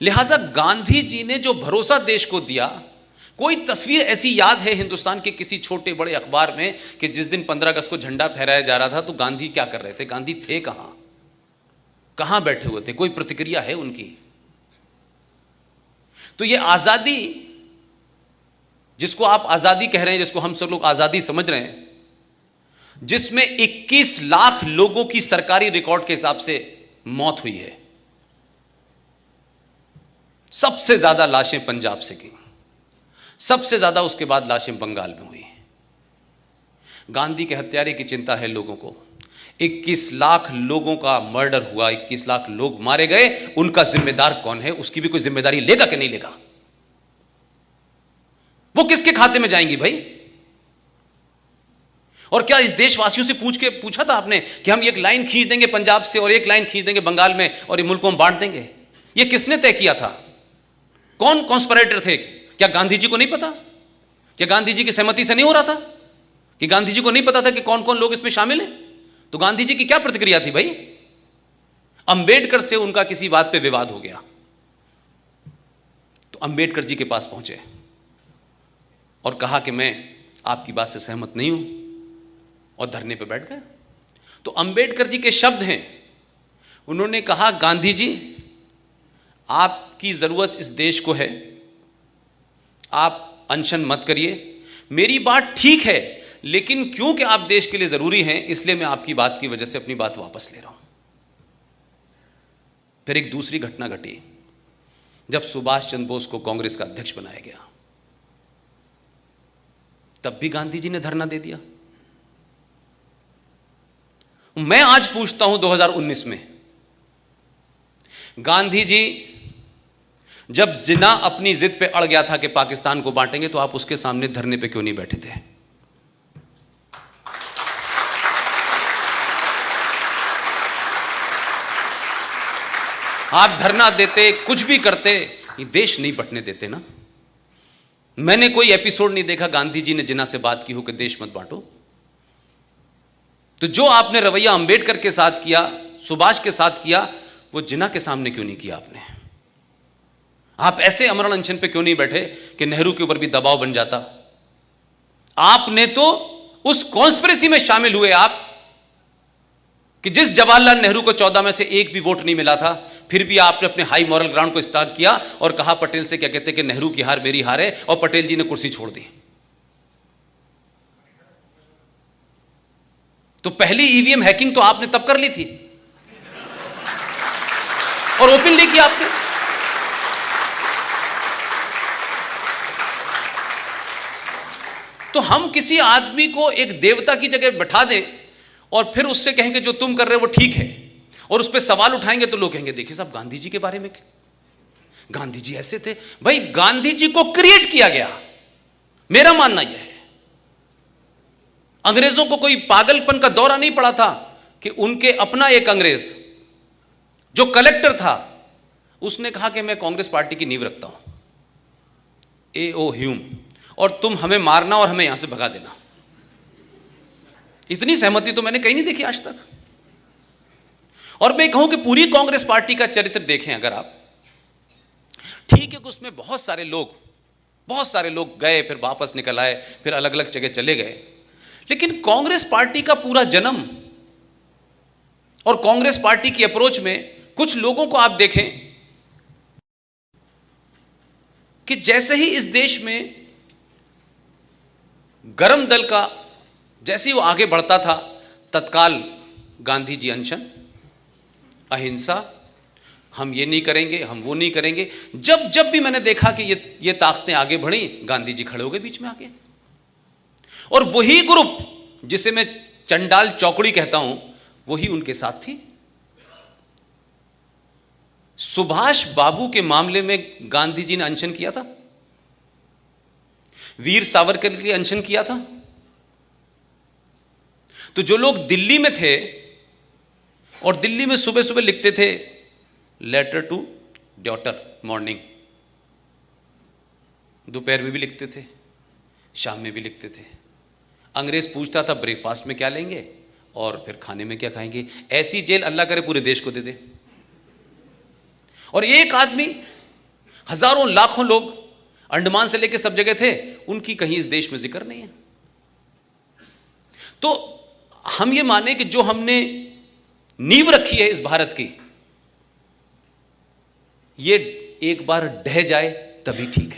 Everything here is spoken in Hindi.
लिहाजा गांधी जी ने जो भरोसा देश को दिया, कोई तस्वीर ऐसी याद है हिंदुस्तान के किसी छोटे बड़े अखबार में कि जिस दिन 15 अगस्त को झंडा फहराया जा रहा था तो गांधी क्या कर रहे थे? गांधी थे कहां, कहां बैठे हुए थे? कोई प्रतिक्रिया है उनकी? तो ये आजादी, जिसको आप आजादी कह रहे हैं, जिसको हम सब लोग आजादी समझ रहे हैं, जिसमें 21 लाख लोगों की सरकारी रिकॉर्ड के हिसाब से मौत हुई है, सबसे ज्यादा लाशें पंजाब से की, सबसे ज्यादा उसके बाद लाशें बंगाल में हुई। गांधी के हत्यारे की चिंता है लोगों को। 21 लाख लोगों का मर्डर हुआ, 21 लाख लोग मारे गए, उनका जिम्मेदार कौन है? उसकी भी कोई जिम्मेदारी लेगा कि नहीं लेगा? वो किसके खाते में जाएंगी भाई? और क्या इस देशवासियों से पूछा था आपने कि हम एक लाइन खींच देंगे पंजाब से और एक लाइन खींच देंगे बंगाल में और ये मुल्क को हम बांट देंगे? ये किसने तय किया था? कौन कॉन्स्पिरेटर थे? क्या गांधी जी को नहीं पता? क्या गांधी जी की सहमति से नहीं हो रहा था? कि गांधी जी को नहीं पता था कि कौन कौन लोग इसमें शामिल हैं? तो गांधी जी की क्या प्रतिक्रिया थी भाई? अंबेडकर से उनका किसी बात पे विवाद हो गया तो अंबेडकर जी के पास पहुंचे और कहा कि मैं आपकी बात से सहमत नहीं हूं, और धरने पे बैठ गए। तो अंबेडकर जी के शब्द हैं, उन्होंने कहा, गांधी जी, आपकी जरूरत इस देश को है, आप अनशन मत करिए, मेरी बात ठीक है, लेकिन क्योंकि आप देश के लिए जरूरी हैं इसलिए मैं आपकी बात की वजह से अपनी बात वापस ले रहा हूं। फिर एक दूसरी घटना घटी जब सुभाष चंद्र बोस को कांग्रेस का अध्यक्ष बनाया गया, तब भी गांधी जी ने धरना दे दिया। मैं आज पूछता हूं 2019 में, गांधी जी जब जिन्ना अपनी जिद पे अड़ गया था कि पाकिस्तान को बांटेंगे, तो आप उसके सामने धरने पे क्यों नहीं बैठे थे? आप धरना देते, कुछ भी करते, ये देश नहीं बंटने देते ना। मैंने कोई एपिसोड नहीं देखा गांधी जी ने जिन्ना से बात की हो कि देश मत बांटो। तो जो आपने रवैया अंबेडकर के साथ किया, सुभाष के साथ किया, वो जिन्ना के सामने क्यों नहीं किया आपने? आप ऐसे अमरण अनशन पे क्यों नहीं बैठे कि नेहरू के ऊपर भी दबाव बन जाता? आपने तो उस कॉन्स्पिरेसी में शामिल हुए आप कि जिस जवाहरलाल नेहरू को 14 में से एक भी वोट नहीं मिला था, फिर भी आपने अपने हाई मॉरल ग्राउंड को स्टार्ट किया और कहा पटेल से, क्या कहते कि नेहरू की हार मेरी हार है, और पटेल जी ने कुर्सी छोड़ दी। तो पहली ईवीएम हैकिंग तो आपने तब कर ली थी और ओपनली किया आपने। तो हम किसी आदमी को एक देवता की जगह बैठा दें और फिर उससे कहेंगे जो तुम कर रहे हो वो ठीक है, और उस पर सवाल उठाएंगे तो लोग कहेंगे देखिए साहब गांधी जी के बारे में, गांधी जी ऐसे थे। भाई गांधी जी को क्रिएट किया गया, मेरा मानना यह है। अंग्रेजों को कोई पागलपन का दौरा नहीं पड़ा था कि उनके अपना एक अंग्रेज जो कलेक्टर था उसने कहा कि मैं कांग्रेस पार्टी की नींव रखता हूं, A.O. ह्यूम, और तुम हमें मारना और हमें यहां से भगा देना। इतनी सहमति तो मैंने कहीं नहीं देखी आज तक। और मैं कहूं कि पूरी कांग्रेस पार्टी का चरित्र देखें अगर आप, ठीक है कि उसमें बहुत सारे लोग गए, फिर वापस निकल आए, फिर अलग अलग जगह चले गए, लेकिन कांग्रेस पार्टी का पूरा जन्म और कांग्रेस पार्टी की अप्रोच में कुछ लोगों को आप देखें कि जैसे ही इस देश में गरम दल का जैसे ही वो आगे बढ़ता था, तत्काल गांधी जी अनशन, अहिंसा, हम ये नहीं करेंगे, हम वो नहीं करेंगे। जब भी मैंने देखा कि ये ताकतें आगे बढ़ी, गांधी जी खड़े हो गए बीच में आके। और वही ग्रुप जिसे मैं चंडाल चौकड़ी कहता हूं, वही उनके साथ थी। सुभाष बाबू के मामले में गांधी जी ने अनशन किया था, वीर सावरकर के लिए अनशन किया था। तो जो लोग दिल्ली में थे और दिल्ली में सुबह सुबह लिखते थे लेटर टू डॉटर मॉर्निंग, दोपहर में भी लिखते थे, शाम में भी लिखते थे। अंग्रेज पूछता था ब्रेकफास्ट में क्या लेंगे और फिर खाने में क्या खाएंगे। ऐसी जेल अल्लाह करे पूरे देश को दे दे। और एक आदमी हजारों लाखों लोग अंडमान से लेकर सब जगह थे, उनकी कहीं इस देश में जिक्र नहीं है। तो हम ये माने कि जो हमने नींव रखी है इस भारत की, ये एक बार ढह जाए तभी ठीक है।